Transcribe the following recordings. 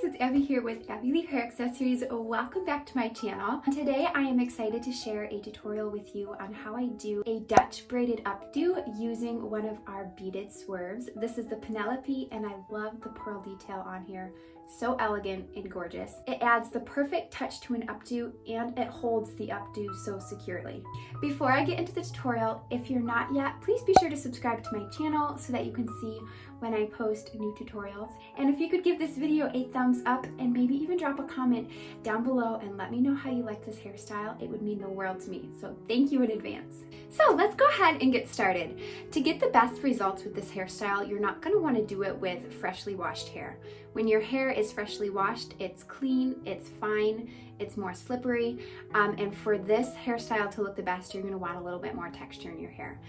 it's Abby here with Abby Lee Hair Accessories. Welcome back to my channel. Today I am excited to share a tutorial with you on how I do a Dutch braided updo using one of our beaded swerves. This is the Penelope and I love the pearl detail on here. So elegant and gorgeous. It adds the perfect touch to an updo and it holds the updo so securely. Before I get into the tutorial, if you're not yet, please be sure to subscribe to my channel so that you can see when I post new tutorials. And if you could give this video a thumbs up and maybe even drop a comment down below and let me know how you like this hairstyle, it would mean the world to me. So thank you in advance. So let's go ahead and get started. To get the best results with this hairstyle, you're not going to want to do it with freshly washed hair. When your hair is freshly washed, it's clean, it's fine, it's more slippery, and for this hairstyle to look the best, you're going to want a little bit more texture in your hair.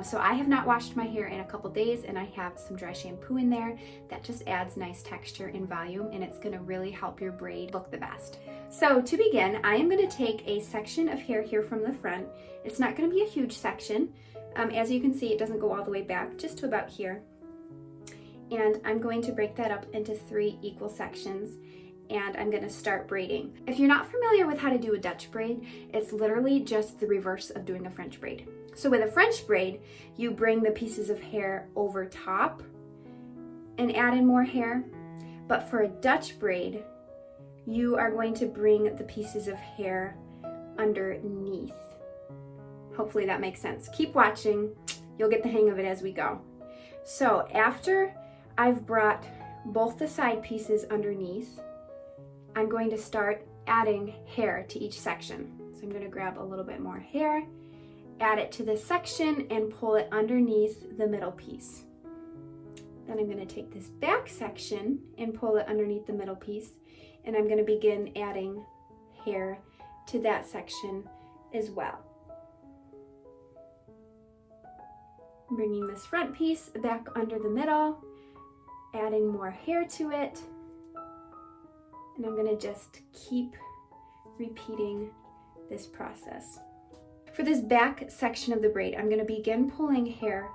So I have not washed my hair in a couple days, and I have some dry shampoo in there that just adds nice texture and volume, and it's going to really help your braid look the best. So to begin, I am going to take a section of hair here from the front. It's not going to be a huge section. As you can see, it doesn't go all the way back, just to about here. And I'm going to break that up into 3 equal sections, and I'm going to start braiding. If you're not familiar with how to do a Dutch braid, it's literally just the reverse of doing a French braid. So with a French braid, you bring the pieces of hair over top and add in more hair. But for a Dutch braid, you are going to bring the pieces of hair underneath. Hopefully that makes sense. Keep watching. You'll get the hang of it as we go. So after I've brought both the side pieces underneath, I'm going to start adding hair to each section. So I'm going to grab a little bit more hair, add it to this section, and pull it underneath the middle piece. Then I'm going to take this back section and pull it underneath the middle piece, and I'm going to begin adding hair to that section as well. Bringing this front piece back under the middle, adding more hair to it, and I'm going to just keep repeating this process. For this back section of the braid, I'm going to begin pulling hair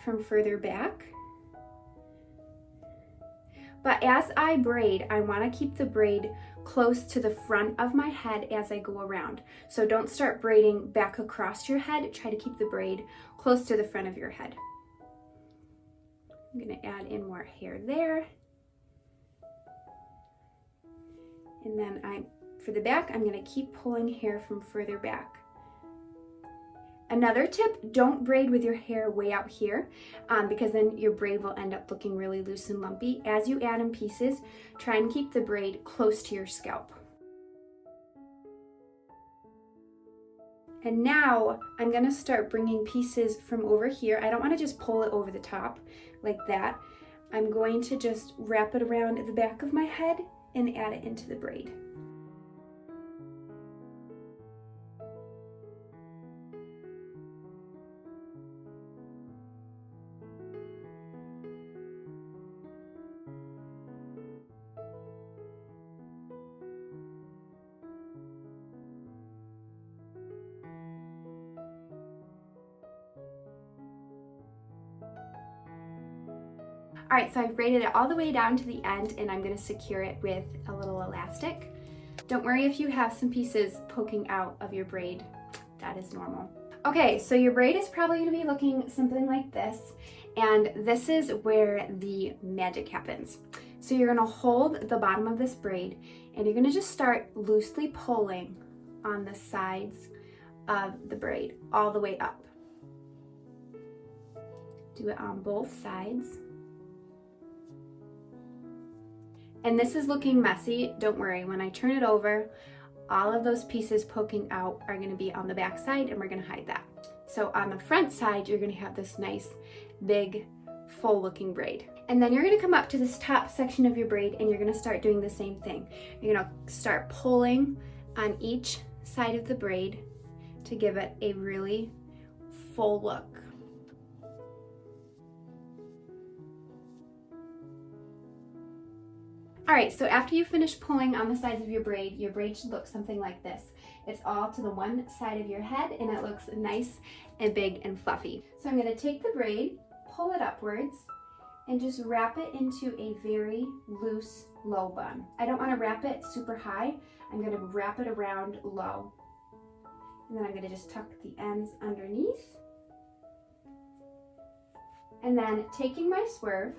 from further back. But as I braid, I want to keep the braid close to the front of my head as I go around. So don't start braiding back across your head. Try to keep the braid close to the front of your head. I'm going to add in more hair there. And then for the back, I'm going to keep pulling hair from further back. Another tip, don't braid with your hair way out here because then your braid will end up looking really loose and lumpy. As you add in pieces, try and keep the braid close to your scalp. And now I'm going to start bringing pieces from over here. I don't want to just pull it over the top like that. I'm going to just wrap it around the back of my head and add it into the braid. All right, so I've braided it all the way down to the end, and I'm going to secure it with a little elastic. Don't worry if you have some pieces poking out of your braid. That is normal. Okay, so your braid is probably going to be looking something like this, and this is where the magic happens. So you're going to hold the bottom of this braid, and you're going to just start loosely pulling on the sides of the braid all the way up. Do it on both sides. And this is looking messy. Don't worry, when I turn it over, all of those pieces poking out are going to be on the back side, and we're going to hide that. So on the front side, you're going to have this nice, big, full looking braid. And then you're going to come up to this top section of your braid, and you're going to start doing the same thing. You're going to start pulling on each side of the braid to give it a really full look. All right, so after you finish pulling on the sides of your braid should look something like this. It's all to the one side of your head, and it looks nice and big and fluffy. So I'm going to take the braid, pull it upwards, and just wrap it into a very loose low bun. I don't want to wrap it super high. I'm going to wrap it around low. And then I'm going to just tuck the ends underneath. And then taking my swerve,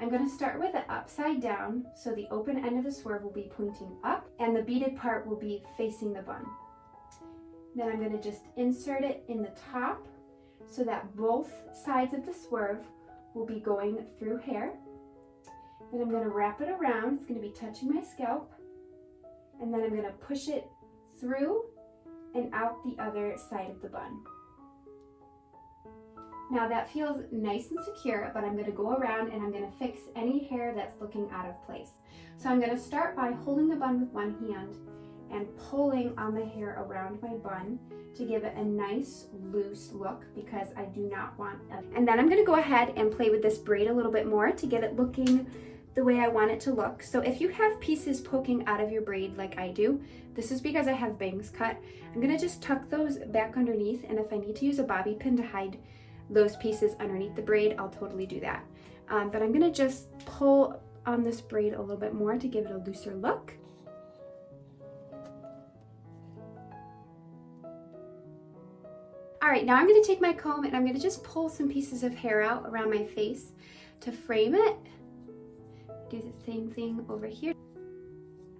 I'm going to start with it upside down, so the open end of the swerve will be pointing up and the beaded part will be facing the bun. Then I'm going to just insert it in the top so that both sides of the swerve will be going through hair. Then I'm going to wrap it around. It's going to be touching my scalp. And then I'm going to push it through and out the other side of the bun. Now that feels nice and secure, but I'm going to go around and I'm going to fix any hair that's looking out of place. So I'm going to start by holding the bun with one hand and pulling on the hair around my bun to give it a nice loose look, because I do not want it. And then I'm going to go ahead and play with this braid a little bit more to get it looking the way I want it to look. So if you have pieces poking out of your braid like I do, this is because I have bangs cut. I'm going to just tuck those back underneath, and if I need to use a bobby pin to hide those pieces underneath the braid, I'll totally do that. But I'm gonna just pull on this braid a little bit more to give it a looser look. All right, now I'm gonna take my comb and I'm gonna just pull some pieces of hair out around my face to frame it. Do the same thing over here.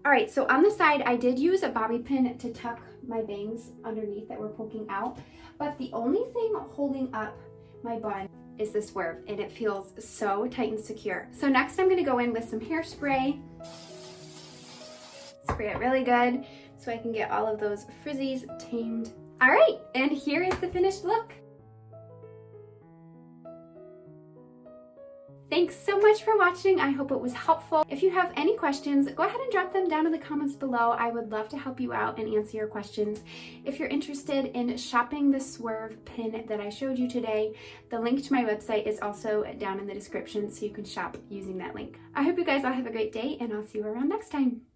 All right, so on the side, I did use a bobby pin to tuck my bangs underneath that were poking out, but the only thing holding up my bun is the swerve, and it feels so tight and secure. So next I'm gonna go in with some hairspray. Spray it really good so I can get all of those frizzies tamed. All right, and here is the finished look. Thanks so much for watching. I hope it was helpful. If you have any questions, go ahead and drop them down in the comments below. I would love to help you out and answer your questions. If you're interested in shopping the swerve pin that I showed you today, the link to my website is also down in the description, so you can shop using that link. I hope you guys all have a great day, and I'll see you around next time.